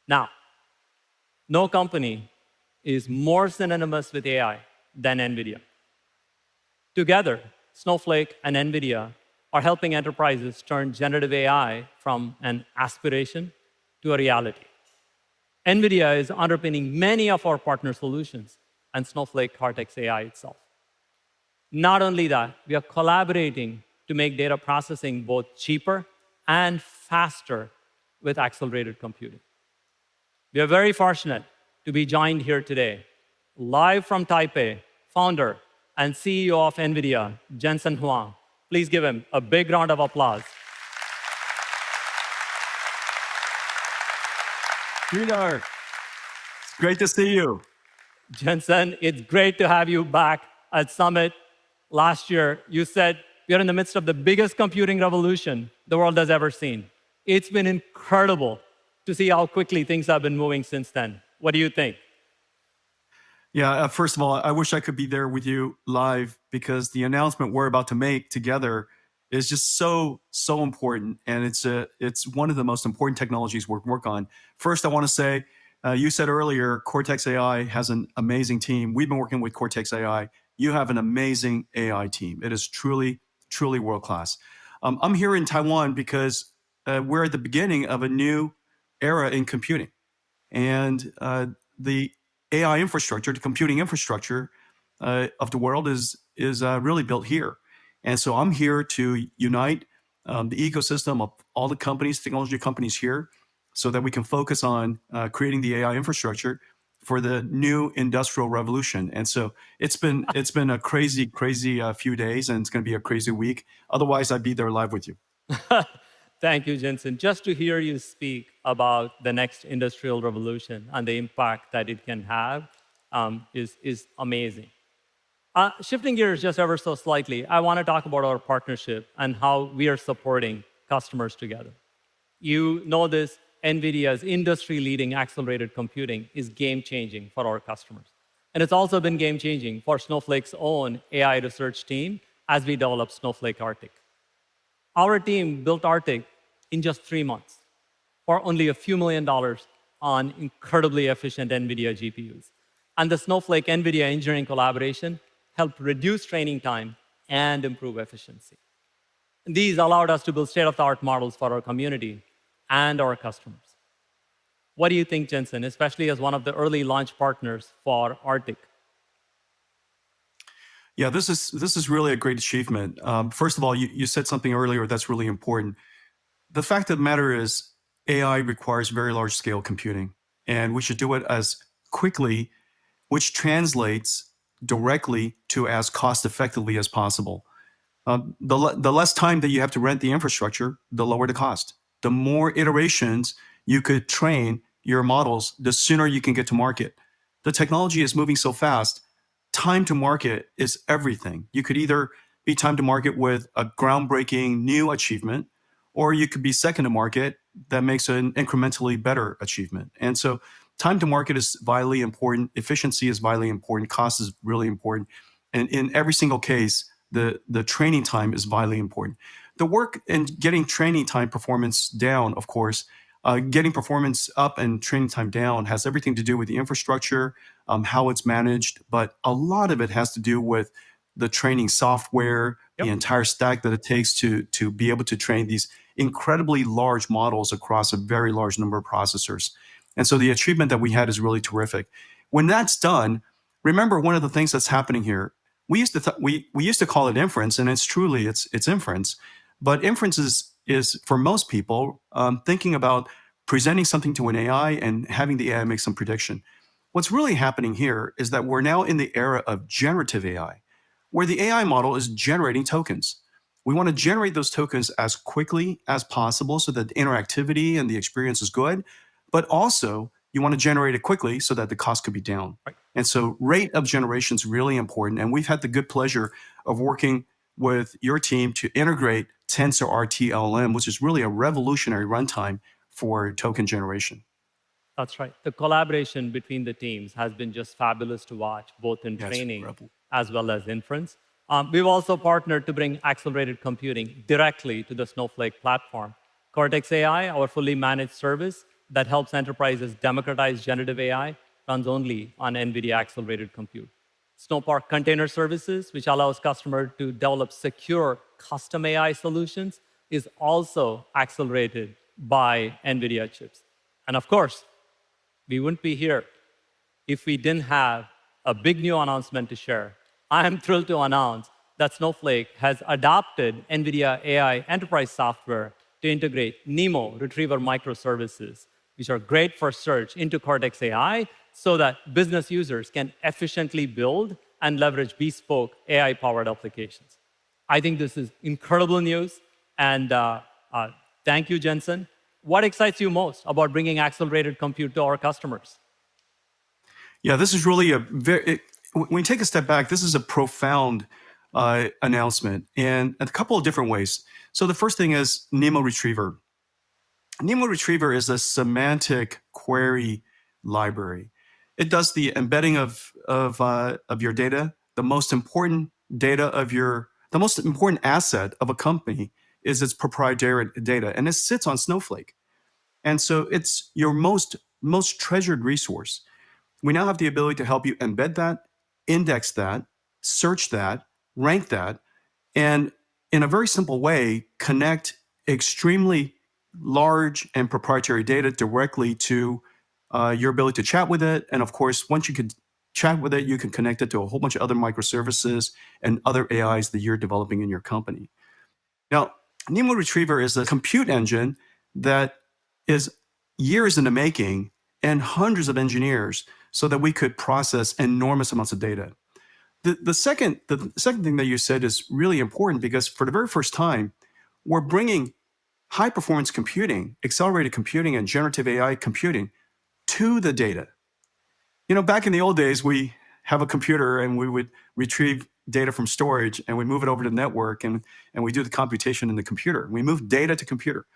Now, no company is more synonymous with AI than NVIDIA. Together, Snowflake and NVIDIA are helping enterprises turn generative AI from an aspiration to a reality. NVIDIA is underpinning many of our partner solutions and Snowflake Cortex AI itself. Not only that, we are collaborating to make data processing both cheaper and faster with accelerated computing. We are very fortunate to be joined here today, live from Taipei, founder and CEO of NVIDIA, Jensen Huang. Please give him a big round of applause. Sridhar, it's great to see you. Jensen, it's great to have you back at Summit. Last year, you said we are in the midst of the biggest computing revolution the world has ever seen. It's been incredible to see how quickly things have been moving since then. What do you think? Yeah, first of all, I wish I could be there with you live because the announcement we're about to make together is just so important, and it's one of the most important technologies we work on. First, I want to say, you said earlier, Cortex AI has an amazing team. We've been working with Cortex AI. You have an amazing AI team. It is truly world-class. I'm here in Taiwan because we're at the beginning of a new era in computing. And the AI infrastructure, the computing infrastructure of the world is really built here. And so I'm here to unite the ecosystem of all the companies, technology companies here, so that we can focus on creating the AI infrastructure for the new industrial revolution. And so it's been a crazy few days, and it's going to be a crazy week. Otherwise, I'd be there live with you. Thank you, Jensen. Just to hear you speak about the next industrial revolution and the impact that it can have is amazing. Shifting gears just ever so slightly, I want to talk about our partnership and how we are supporting customers together. You know this, NVIDIA's industry-leading accelerated computing is game-changing for our customers. And it's also been game-changing for Snowflake's own AI research team as we develop Snowflake Arctic. Our team built Arctic in just 3 months for only a few $1 million on incredibly efficient NVIDIA GPUs. And the Snowflake NVIDIA engineering collaboration helped reduce training time and improve efficiency. These allowed us to build state-of-the-art models for our community and our customers. What do you think, Jensen, especially as one of the early launch partners for Arctic? Yeah, this is really a great achievement. First of all, you said something earlier that's really important. The fact of the matter is AI requires very large-scale computing, and we should do it as quickly, which translates directly to as cost-effectively as possible. The less time that you have to rent the infrastructure, the lower the cost. The more iterations you could train your models, the sooner you can get to market. The technology is moving so fast. Time to market is everything. You could either be time to market with a groundbreaking new achievement, or you could be second to market that makes an incrementally better achievement. And so time to market is vitally important. Efficiency is vitally important. Cost is really important. And in every single case, the training time is vitally important. The work in getting training time performance down, of course, getting performance up and training time down has everything to do with the infrastructure, how it's managed, but a lot of it has to do with the training software, the entire stack that it takes to be able to train these incredibly large models across a very large number of processors. And so the achievement that we had is really terrific. When that's done, remember one of the things that's happening here, we used to call it inference, and it's inference, but inference is for most people thinking about presenting something to an AI and having the AI make some prediction. What's really happening here is that we're now in the era of generative AI, where the AI model is generating tokens. We want to generate those tokens as quickly as possible so that the interactivity and the experience is good, but also you want to generate it quickly so that the cost could be down. Right. And so rate of generation is really important. And we've had the good pleasure of working with your team to integrate TensorRT LLM, which is really a revolutionary runtime for token generation. That's right. The collaboration between the teams has been just fabulous to watch, both in training as well as inference. We've also partnered to bring accelerated computing directly to the Snowflake platform. Cortex AI, our fully managed service, that helps enterprises democratize generative AI runs only on NVIDIA accelerated compute. Snowpark Container Services, which allows customers to develop secure custom AI solutions, is also accelerated by NVIDIA chips. And of course, we wouldn't be here if we didn't have a big new announcement to share. I am thrilled to announce that Snowflake has adopted NVIDIA AI enterprise software to integrate NeMo retriever microservices, which are great for search into Cortex AI so that business users can efficiently build and leverage bespoke AI-powered applications. I think this is incredible news, and thank you, Jensen. What excites you most about bringing accelerated compute to our customers? Yeah, this is really when you take a step back, this is a profound announcement, and a couple of different ways. So the first thing is NeMo Retriever. NeMo Retriever is a semantic query library. It does the embedding of your data. The most important asset of a company is its proprietary data, and it sits on Snowflake. And so it's your most treasured resource. We now have the ability to help you embed that, index that, search that, rank that, and in a very simple way, connect extremely large and proprietary data directly to your ability to chat with it. And of course, once you can chat with it, you can connect it to a whole bunch of other microservices and other AIs that you're developing in your company. Now, NeMo Retriever is a compute engine that is years in the making and hundreds of engineers so that we could process enormous amounts of data. The second thing that you said is really important because for the very first time, we're bringing high performance computing, accelerated computing, and generative AI computing to the data. You know, back in the old days, we have a computer and we would retrieve data from storage and we move it over to the network and we do the computation in the computer. We move data to computer.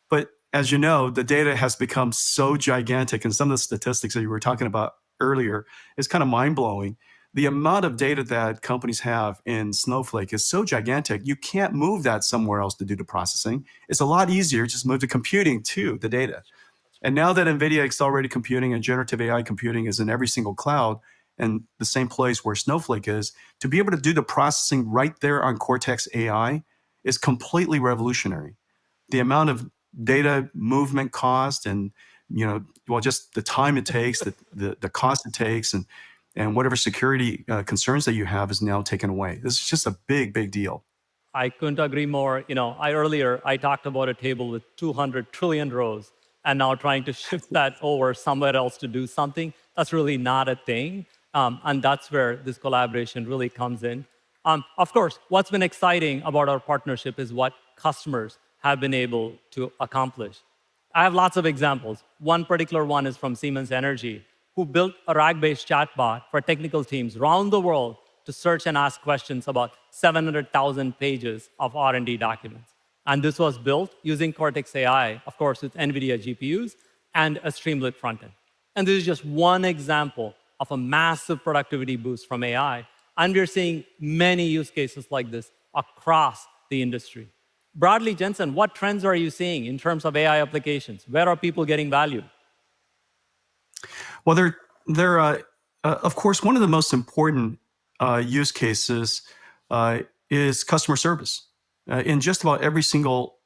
But as you know, the data has become so gigantic, and some of the statistics that you were talking about earlier is kind of mind-blowing. The amount of data that companies have in Snowflake is so gigantic, you can't move that somewhere else to do the processing. It's a lot easier to just move the computing to the data. And now that NVIDIA accelerated computing and generative AI computing is in every single cloud and the same place where Snowflake is, to be able to do the processing right there on Cortex AI is completely revolutionary. The amount of data movement cost and, just the time it takes, the cost it takes, and whatever security concerns that you have is now taken away. This is just a big, big deal. I couldn't agree more. Earlier I talked about a table with 200 trillion rows, and now trying to shift that over somewhere else to do something, that's really not a thing. And that's where this collaboration really comes in. Of course, what's been exciting about our partnership is what customers have been able to accomplish. I have lots of examples. One particular one is from Siemens Energy, who built a RAG-based chatbot for technical teams around the world to search and ask questions about 700,000 pages of R&D documents. And this was built using Cortex AI, of course, with NVIDIA GPUs and a Streamlit frontend. And this is just one example of a massive productivity boost from AI. And we're seeing many use cases like this across the industry. Broadly, Jensen, what trends are you seeing in terms of AI applications? Where are people getting value? Well, of course, one of the most important use cases is customer service. In just about every single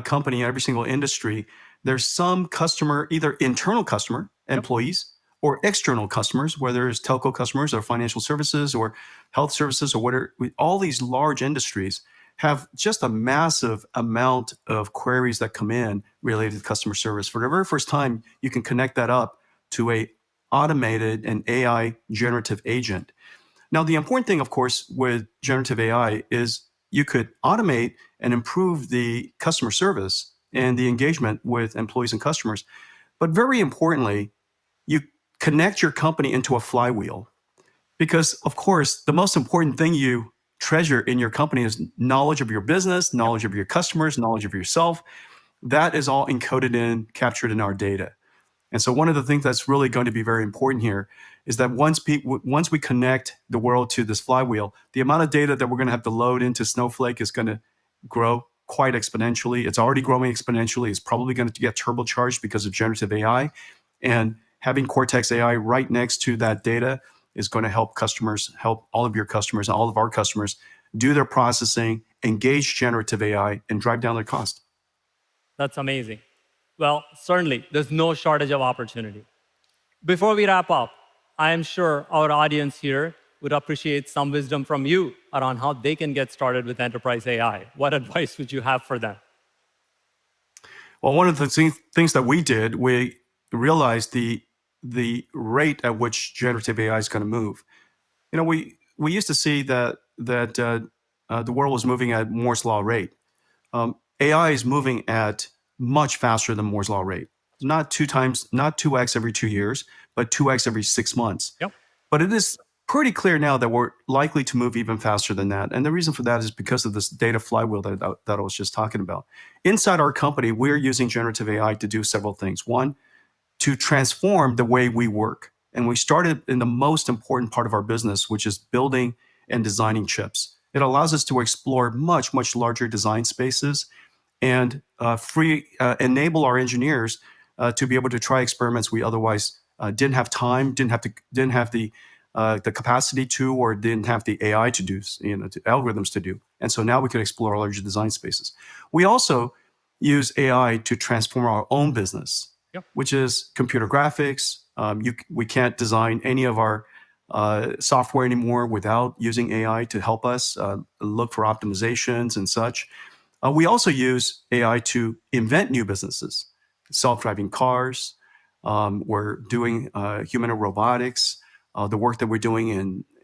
company, every single industry, there's some customer, either internal customer, employees, or external customers, whether it's telco customers or financial services or health services or whatever. All these large industries have just a massive amount of queries that come in related to customer service. For the very first time, you can connect that up to a automated and AI generative agent. Now, the important thing, of course, with generative AI is you could automate and improve the customer service and the engagement with employees and customers. But very importantly, you connect your company into a flywheel. Because, of course, the most important thing you treasure in your company is knowledge of your business, knowledge of your customers, knowledge of yourself. That is all encoded in, captured in our data. And so one of the things that's really going to be very important here is that once we connect the world to this flywheel, the amount of data that we're going to have to load into Snowflake is going to grow quite exponentially. It's already growing exponentially. It's probably going to get turbocharged because of generative AI. And having Cortex AI right next to that data is going to help all of your customers, all of our customers do their processing, engage generative AI, and drive down their cost. That's amazing. Well, certainly, there's no shortage of opportunity. Before we wrap up, I am sure our audience here would appreciate some wisdom from you around how they can get started with enterprise AI. What advice would you have for them? Well, one of the things that we did, we realized the rate at which generative AI is going to move. We used to see that the world was moving at Moore's law rate. AI is moving at much faster than Moore's law rate. Not 2x every 2 years, but 2x every 6 months. Yep. But it is pretty clear now that we're likely to move even faster than that. And the reason for that is because of this data flywheel that I was just talking about. Inside our company, we're using generative AI to do several things. One, to transform the way we work. And we started in the most important part of our business, which is building and designing chips. It allows us to explore much, much larger design spaces and enable our engineers to be able to try experiments we otherwise didn't have time, didn't have the capacity to, or didn't have the AI to do, algorithms to do. And so now we can explore larger design spaces. We also use AI to transform our own business, which is computer graphics. We can't design any of our software anymore without using AI to help us look for optimizations and such. We also use AI to invent new businesses, self-driving cars. We're doing humanoid robotics, the work that we're doing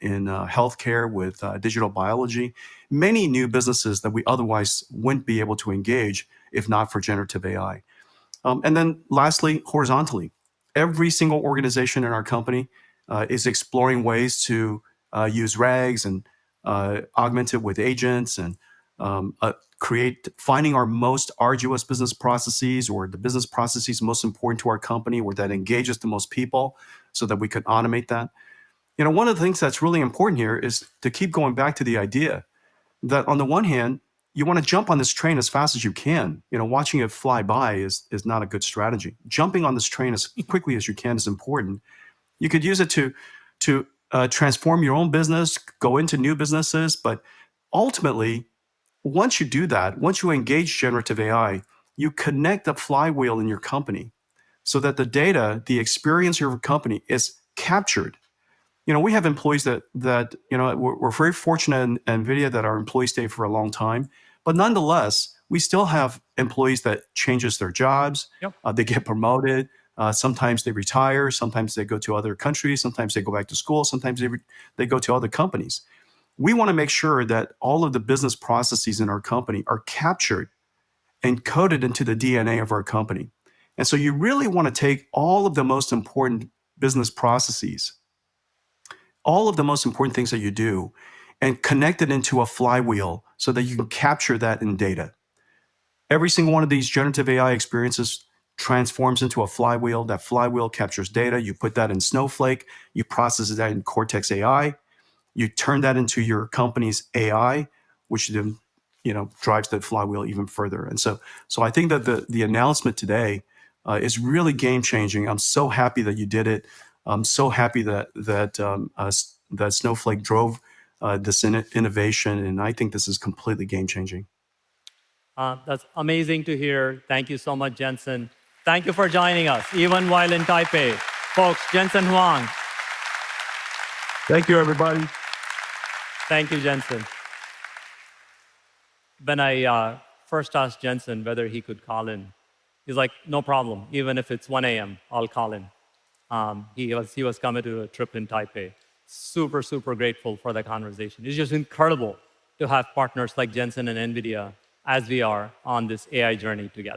in healthcare with digital biology, many new businesses that we otherwise wouldn't be able to engage if not for generative AI. And then lastly, horizontally, every single organization in our company is exploring ways to use RAGs and augment it with agents and finding our most arduous business processes or the business processes most important to our company or that engages the most people so that we can automate that. One of the things that's really important here is to keep going back to the idea that on the one hand, you want to jump on this train as fast as you can. Watching it fly by is not a good strategy. Jumping on this train as quickly as you can is important. You could use it to transform your own business, go into new businesses, but ultimately, once you do that, once you engage generative AI, you connect the flywheel in your company so that the data, the experience of your company is captured. We have employees that we're very fortunate in NVIDIA that our employees stay for a long time, but nonetheless, we still have employees that changes their jobs. They get promoted. Sometimes they retire. Sometimes they go to other countries. Sometimes they go back to school. Sometimes they go to other companies. We want to make sure that all of the business processes in our company are captured and coded into the DNA of our company. And so you really want to take all of the most important business processes, all of the most important things that you do, and connect it into a flywheel so that you can capture that in data. Every single one of these generative AI experiences transforms into a flywheel. That flywheel captures data. You put that in Snowflake. You process that in Cortex AI. You turn that into your company's AI, which then drives the flywheel even further. And so I think that the announcement today is really game changing. I'm so happy that you did it. I'm so happy that Snowflake drove this innovation, and I think this is completely game changing. That's amazing to hear. Thank you so much, Jensen. Thank you for joining us, even while in Taipei. Folks, Jensen Huang. Thank you, everybody. Thank you, Jensen. When I first asked Jensen whether he could call in, he's like, no problem. Even if it's 1 a.m., I'll call in. He was coming to a trip in Taipei. Super, super grateful for the conversation. It's just incredible to have partners like Jensen and NVIDIA as we are on this AI journey together.